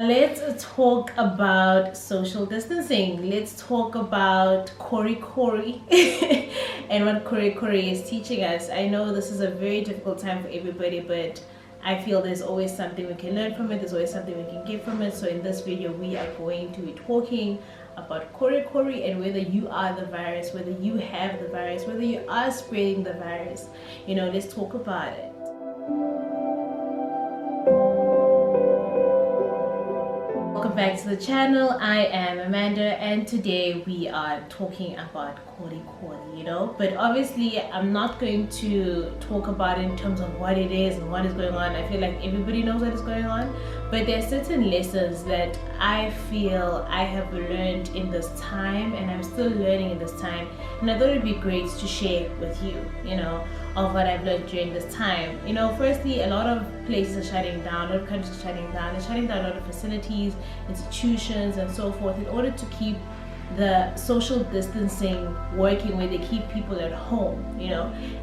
Let's talk about social distancing. Let's talk about Kori and what Kori is teaching us. I know this is a very difficult time for everybody, but I feel there's always something we can learn from it. There's always something we can get from it. So in this video, we are going to be talking about Kori and whether you are the virus, whether you have the virus, whether you are spreading the virus. Let's talk about it. Welcome back to the channel. I am Amanda and today we are talking about Kori, but obviously I'm not going to talk about it in terms of what it is and what is going on. I feel like everybody knows what is going on, but there are certain lessons that I feel I have learned in this time and I'm still learning in this time, and I thought it'd be great to share with you, of what I've learned during this time. Firstly, a lot of places are shutting down, a lot of countries are shutting down. They're shutting down a lot of facilities, institutions, and so forth in order to keep the social distancing working, where they keep people at home,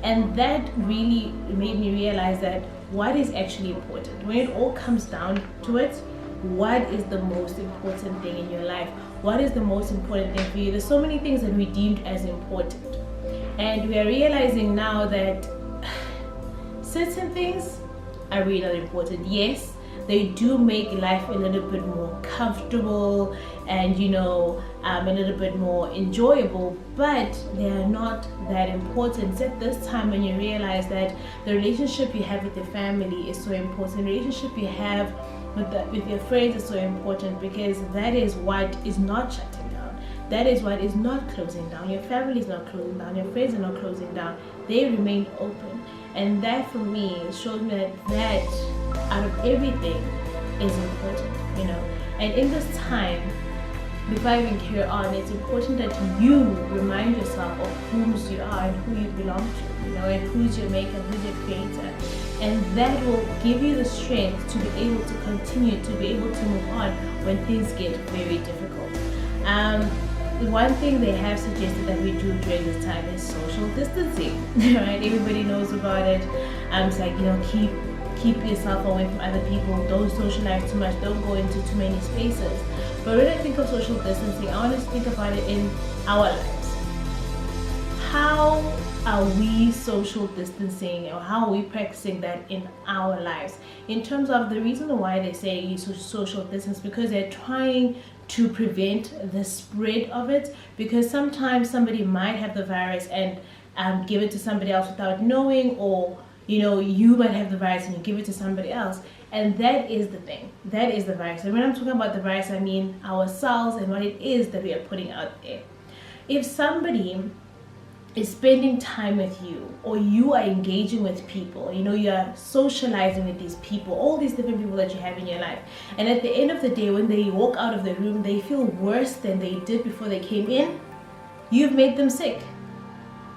and that really made me realize that what is actually important when it all comes down to it. What is the most important thing in your life? What is the most important thing for you? There's so many things that we deemed as important, and we are realizing now that certain things are really not important. Yes, they do make life a little bit more comfortable and a little bit more enjoyable, but they are not that important. It's at this time when you realize that the relationship you have with your family is so important. The relationship you have with your friends is so important, because that is what is not shutting down. That is what is not closing down. Your family is not closing down. Your friends are not closing down. They remain open. And that for me shows me that out of everything is important, And in this time, before I even carry on, it's important that you remind yourself of whose you are and who you belong to, and who's your maker, who's your creator. And that will give you the strength to be able to continue, to be able to move on when things get very difficult. One thing they have suggested that we do during this time is social distancing, right? Everybody knows about it. It's like, keep yourself away from other people. Don't socialize too much. Don't go into too many spaces. But when I think of social distancing, I want us to think about it in our lives. How are we social distancing, or how are we practicing that in our lives? In terms of the reason why they say you social distance, because they're trying to prevent the spread of it, because sometimes somebody might have the virus and give it to somebody else without knowing, or you might have the virus and you give it to somebody else, and that is the thing. That is the virus. And when I'm talking about the virus, I mean ourselves and what it is that we are putting out there. If somebody is spending time with you, or you are engaging with people, you are socializing with these people, all these different people that you have in your life, and at the end of the day, when they walk out of the room, they feel worse than they did before they came in, you've made them sick.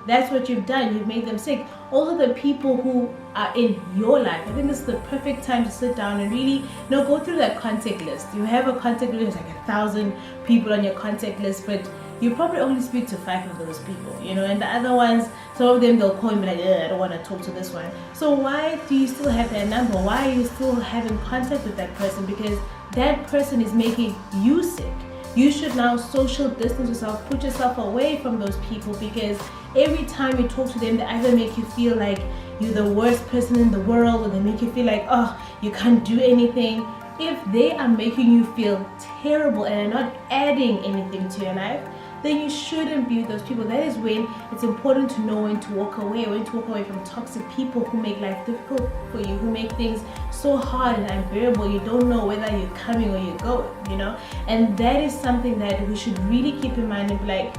That's what you've done. You've made them sick. All of the people who are in your life, I think this is the perfect time to sit down and really go through that contact list. You have a contact list, like 1,000 people on your contact list, but you probably only speak to 5 of those people, and the other ones, some of them, they'll call and be like, I don't want to talk to this one. So why do you still have that number? Why are you still having contact with that person? Because that person is making you sick. You should now social distance yourself, put yourself away from those people, because every time you talk to them, they either make you feel like you're the worst person in the world, or they make you feel like, you can't do anything. If they are making you feel terrible and are not adding anything to your life, then you shouldn't be with those people. That is when it's important to know when to walk away, from toxic people who make life difficult for you, who make things so hard and unbearable. You don't know whether you're coming or you're going, And that is something that we should really keep in mind and be like,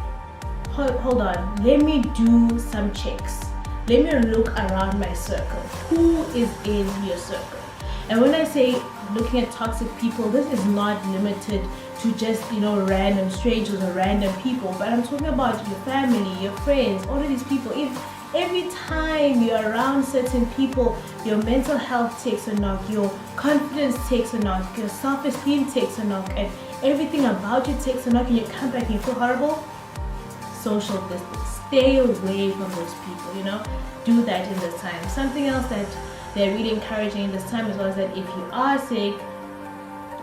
hold on, let me do some checks. Let me look around my circle. Who is in your circle? And when I say looking at toxic people, this is not limited to just random strangers or random people, but I'm talking about your family, your friends, all of these people. If every time you're around certain people, your mental health takes a knock, your confidence takes a knock, your self-esteem takes a knock, and everything about you takes a knock, and you come back and you feel horrible, social distance. Stay away from those people, do that in this time. Something else that they're really encouraging in this time as well is that if you are sick,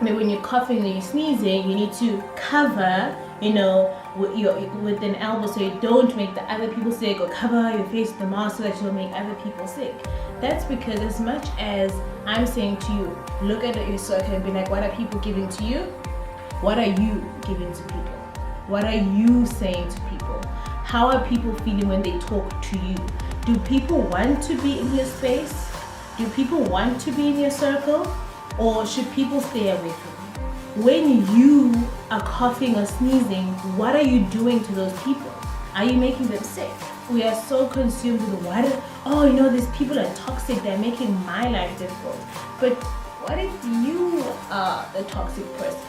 maybe when you're coughing and you're sneezing, you need to cover, with an elbow so you don't make the other people sick, or cover your face with the mask so that you don't make other people sick. That's because as much as I'm saying to you, look at your circle and be like, what are people giving to you? What are you giving to people? What are you saying to people? How are people feeling when they talk to you? Do people want to be in your space? Do people want to be in your circle? Or should people stay away from you? When you are coughing or sneezing, what are you doing to those people? Are you making them sick? We are so consumed with these people are toxic, they're making my life difficult. But what if you are the toxic person?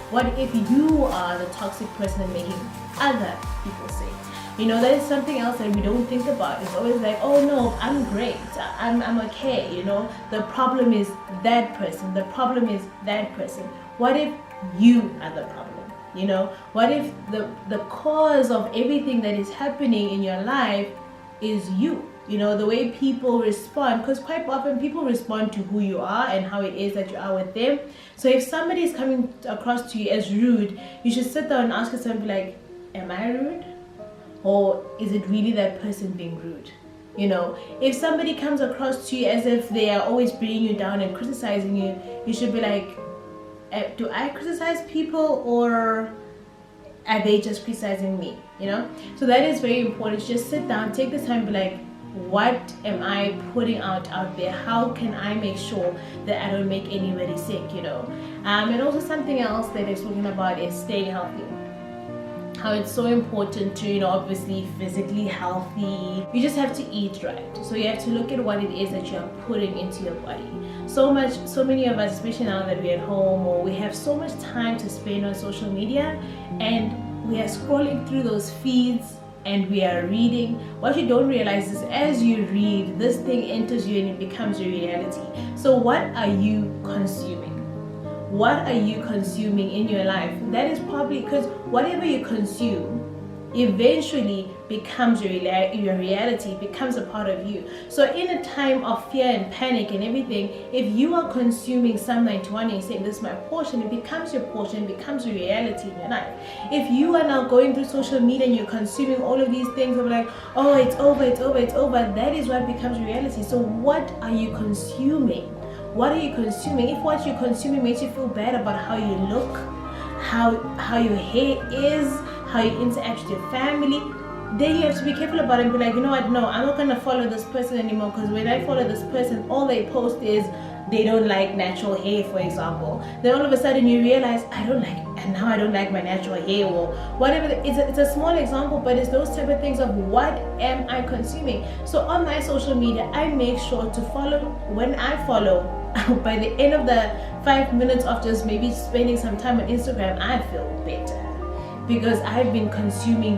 What if you are the toxic person and making other people sick? That is something else that we don't think about. It's always like, oh no, I'm great, I'm okay. The problem is that person. The problem is that person. What if you are the problem? What if the cause of everything that is happening in your life is you? The way people respond, because quite often people respond to who you are and how it is that you are with them. So if somebody is coming across to you as rude, you should sit down and ask yourself, be like, am I rude? Or is it really that person being rude? If somebody comes across to you as if they are always bringing you down and criticizing you, you should be like, do I criticize people, or are they just criticizing me? So that is very important. Just sit down, take the time, be like, what am I putting out there? How can I make sure that I don't make anybody sick? And also something else that they're talking about is staying healthy. How it's so important to, obviously physically healthy. You just have to eat right. So you have to look at what it is that you're putting into your body. So many of us, especially now that we're at home, or we have so much time to spend on social media, and we are scrolling through those feeds and we are reading. What you don't realize is as you read, this thing enters you and it becomes your reality. So what are you consuming? What are you consuming in your life? That is probably because whatever you consume eventually becomes your reality, becomes a part of you. So in a time of fear and panic and everything, if you are consuming Psalm 91 and you're saying, this is my portion, it becomes your portion, it becomes your reality in your life. If you are now going through social media and you're consuming all of these things of like, oh, it's over, that is what becomes reality. So what are you consuming? What are you consuming? If what you're consuming makes you feel bad about how you look, how your hair is, how you interact with your family, then you have to be careful about it and be like, you know what, no, I'm not going to follow this person anymore, because when I follow this person, all they post is they don't like natural hair, for example. Then all of a sudden you realize, I don't like my natural hair, or whatever. It's a small example, but it's those type of things of what am I consuming. So on my social media, I make sure to follow. When I follow, by the end of the 5 minutes of just maybe spending some time on Instagram, I feel better, because I've been consuming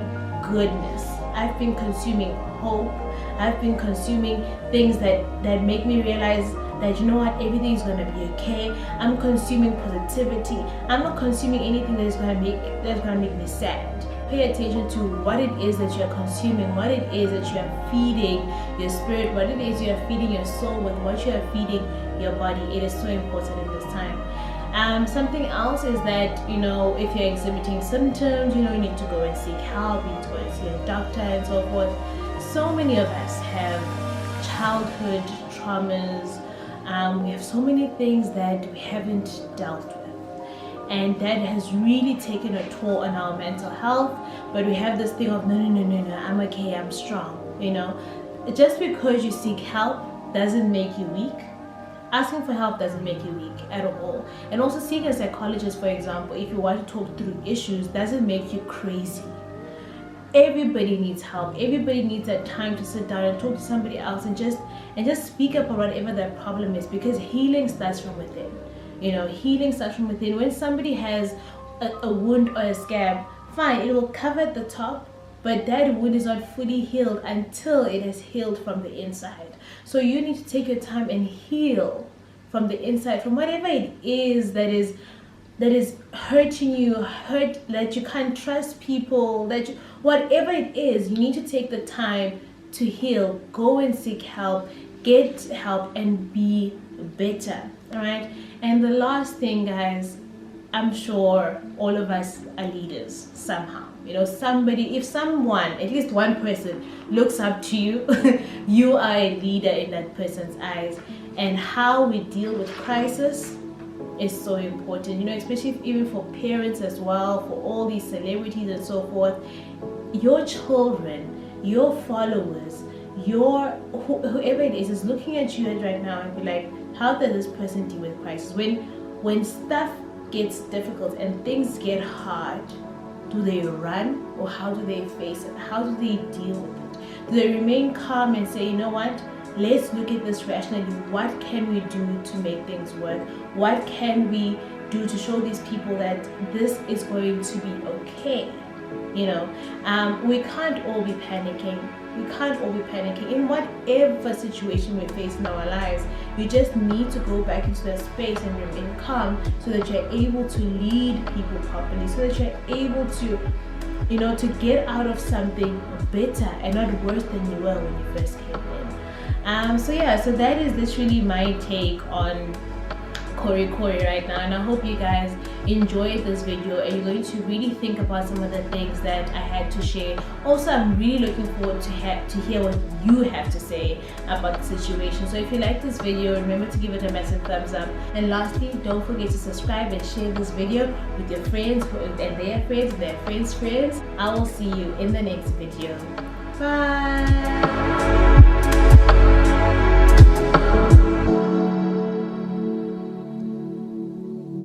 goodness. I've been consuming hope. I've been consuming things that make me realize that, you know what, everything's gonna be okay. I'm consuming positivity. I'm not consuming anything that's gonna make me sad. Pay attention to what it is that you're consuming, what it is that you're feeding your spirit, what it is you're feeding your soul with, what you're feeding your body. It is so important in this time. Something else is that, if you're exhibiting symptoms, you need to go and seek help, you need to go and see a doctor and so forth. So many of us have childhood traumas. We have so many things that we haven't dealt with, and that has really taken a toll on our mental health. But we have this thing of no, I'm okay, I'm strong. Just because you seek help doesn't make you weak. Asking for help doesn't make you weak at all. And also seeing a psychologist, for example, if you want to talk through issues, doesn't make you crazy. Everybody needs help. Everybody needs that time to sit down and talk to somebody else and just speak up about whatever their problem is, because healing starts from within. Healing starts from within. When somebody has a wound or a scab, fine, it will cover at the top, but that wound is not fully healed until it has healed from the inside. So you need to take your time and heal from the inside, from whatever it is that is hurting you, that you can't trust people, whatever it is, you need to take the time to heal. Go and seek help, get help, and be better. All right. And the last thing, guys, I'm sure all of us are leaders somehow. You know, somebody, if someone, at least one person, looks up to you, you are a leader in that person's eyes. And how we deal with crisis is so important, you know, especially even for parents as well, for all these celebrities and so forth. Your children, your followers, whoever it is looking at you right now and be like, how does this person deal with crisis? When stuff gets difficult and things get hard, do they run, or how do they face it? How do they deal with it? Do they remain calm and say, you know what, let's look at this rationally. What can we do to make things work? What can we do to show these people that this is going to be okay? You know, we can't all be panicking. We can't all be panicking in whatever situation we face in our lives. You just need to go back into that space and remain calm, so that you're able to lead people properly, so that you're able to, you know, to get out of something better and not worse than you were when you first came in. So yeah, so that is literally my take on Corey right now, and I hope you guys enjoyed this video and you're going to really think about some of the things that I had to share. Also, I'm really looking forward to hear what you have to say about the situation. So if you like this video, remember to give it a massive thumbs up, and lastly, don't forget to subscribe and share this video with your friends and their friends. I will see you in the next video. Bye.